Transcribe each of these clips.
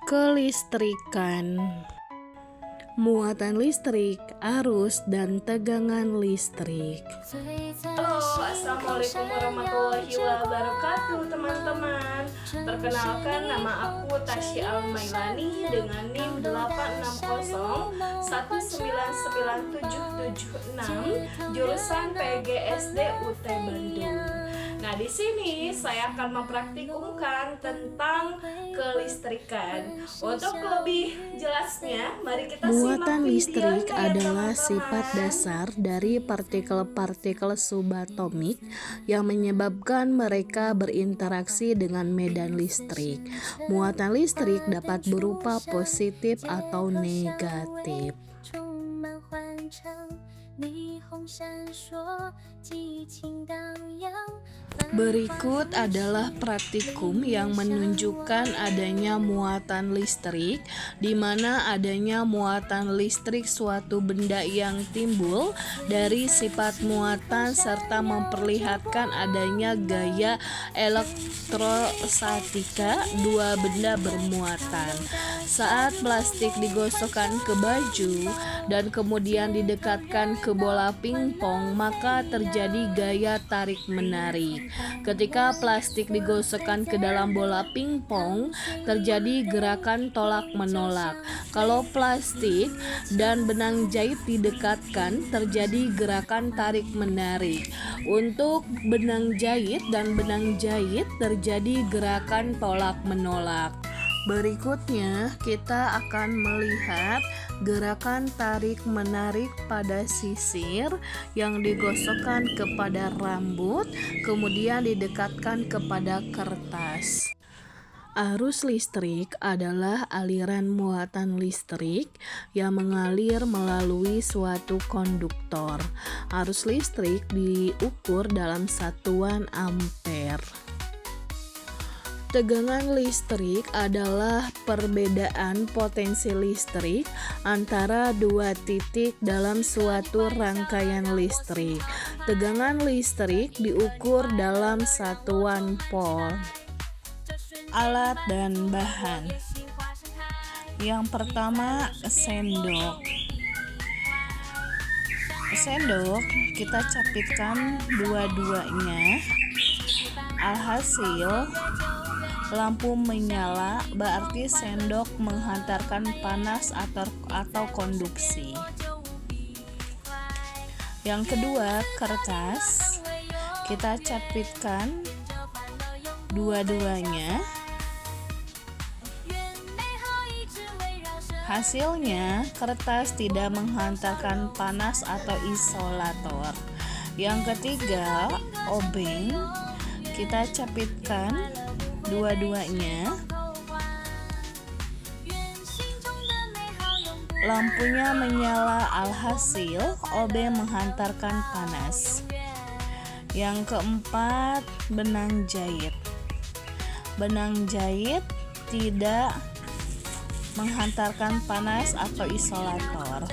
Kelistrikan, muatan listrik, arus, dan tegangan listrik. Halo, assalamualaikum warahmatullahi wabarakatuh teman-teman. Perkenalkan, nama aku Tasya Almailani dengan NIM 860199776, jurusan PGSD UT Bandung. Nah, di sini saya akan mempraktikumkan tentang kelistrikan. Untuk lebih jelasnya, mari kita simak Muatan listrik videonya ya, adalah teman-teman. sifat dasar dari partikel-partikel subatomik yang menyebabkan mereka berinteraksi dengan medan listrik. Muatan listrik dapat berupa positif atau negatif. Berikut adalah praktikum yang menunjukkan adanya muatan listrik, di mana adanya muatan listrik suatu benda yang timbul dari sifat muatan serta memperlihatkan adanya gaya elektrostatika dua benda bermuatan. Saat plastik digosokkan ke baju dan kemudian didekatkan ke bola pingpong, maka terjadi gaya tarik-menarik. Ketika plastik digosokkan ke dalam bola pingpong, terjadi gerakan tolak-menolak. Kalau plastik dan benang jahit didekatkan, terjadi gerakan tarik-menarik. Untuk benang jahit dan benang jahit terjadi gerakan tolak-menolak. Berikutnya kita akan melihat gerakan tarik-menarik pada sisir yang digosokkan kepada rambut, kemudian didekatkan kepada kertas. Arus listrik adalah aliran muatan listrik yang mengalir melalui suatu konduktor. Arus listrik diukur dalam satuan ampere. Tegangan listrik adalah perbedaan potensi listrik antara dua titik dalam suatu rangkaian listrik. Tegangan listrik diukur dalam satuan volt. Alat dan bahan. Yang pertama, sendok. Sendok kita capitkan dua-duanya. Alhasil lampu menyala, berarti sendok menghantarkan panas atau konduksi. Yang kedua, kertas. Kita capitkan dua-duanya. Hasilnya, kertas tidak menghantarkan panas atau isolator. Yang ketiga, obeng. Kita capitkan dua-duanya. Lampunya menyala, alhasil obeng menghantarkan panas. Yang keempat, benang jahit. Benang jahit tidak menghantarkan panas atau isolator.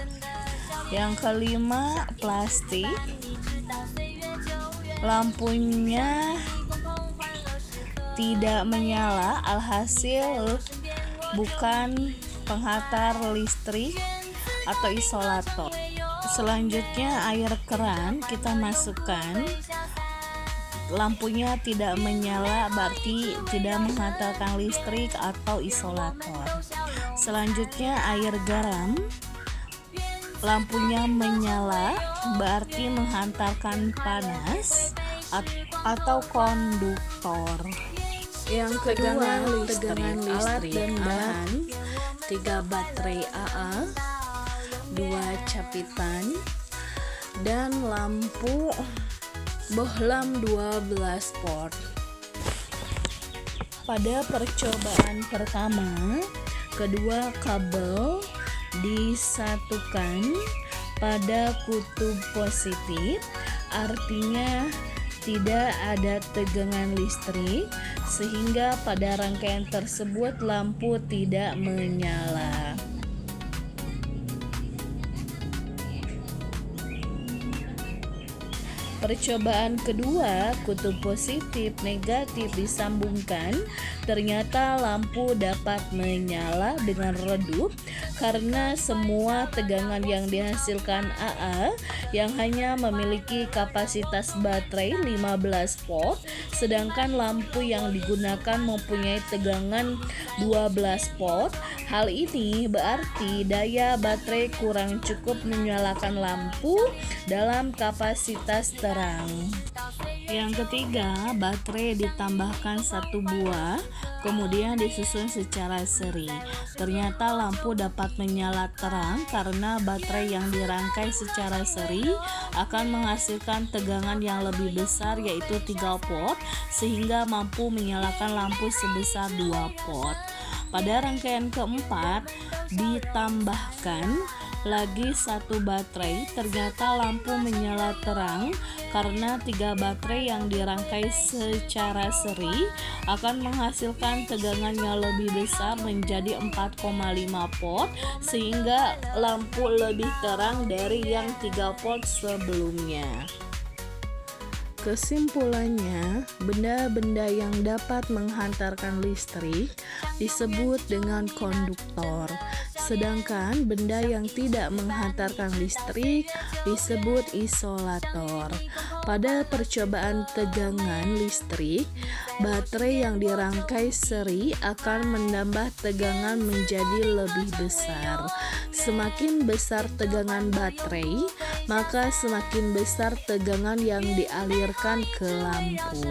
Yang kelima, plastik. Lampunya tidak menyala, alhasil bukan penghantar listrik atau isolator. Selanjutnya, air keran kita masukkan. Lampunya tidak menyala, berarti tidak menghantarkan listrik atau isolator. Selanjutnya, air garam. Lampunya menyala, berarti menghantarkan panas atau konduktor. Yang kedua, tegangan listrik, alat dan bahan. 3 baterai AA, 2 capitan, dan lampu bohlam 12 volt. Pada percobaan pertama, kedua kabel disatukan pada kutub positif, artinya tidak ada tegangan listrik, sehingga pada rangkaian tersebut lampu tidak menyala. Percobaan kedua, kutub positif negatif disambungkan Ternyata lampu dapat menyala dengan redup karena semua tegangan yang dihasilkan AA yang hanya memiliki kapasitas baterai 15 volt, sedangkan lampu yang digunakan mempunyai tegangan 12 volt. Hal ini berarti daya baterai kurang cukup menyalakan lampu dalam kapasitas terang. Yang ketiga, baterai ditambahkan 1 buah, kemudian disusun secara seri. Ternyata lampu dapat menyala terang karena baterai yang dirangkai secara seri akan menghasilkan tegangan yang lebih besar, yaitu 3 volt, sehingga mampu menyalakan lampu sebesar 2 volt. Pada rangkaian keempat, ditambahkan lagi 1 baterai. Ternyata lampu menyala terang karena 3 baterai yang dirangkai secara seri akan menghasilkan tegangan yang lebih besar menjadi 4,5 volt, sehingga lampu lebih terang dari yang 3 volt sebelumnya. Kesimpulannya, benda-benda yang dapat menghantarkan listrik disebut dengan konduktor, sedangkan benda yang tidak menghantarkan listrik disebut isolator. Pada percobaan tegangan listrik, baterai yang dirangkai seri akan menambah tegangan menjadi lebih besar. Semakin besar tegangan baterai, maka semakin besar tegangan yang dialirkan ke lampu.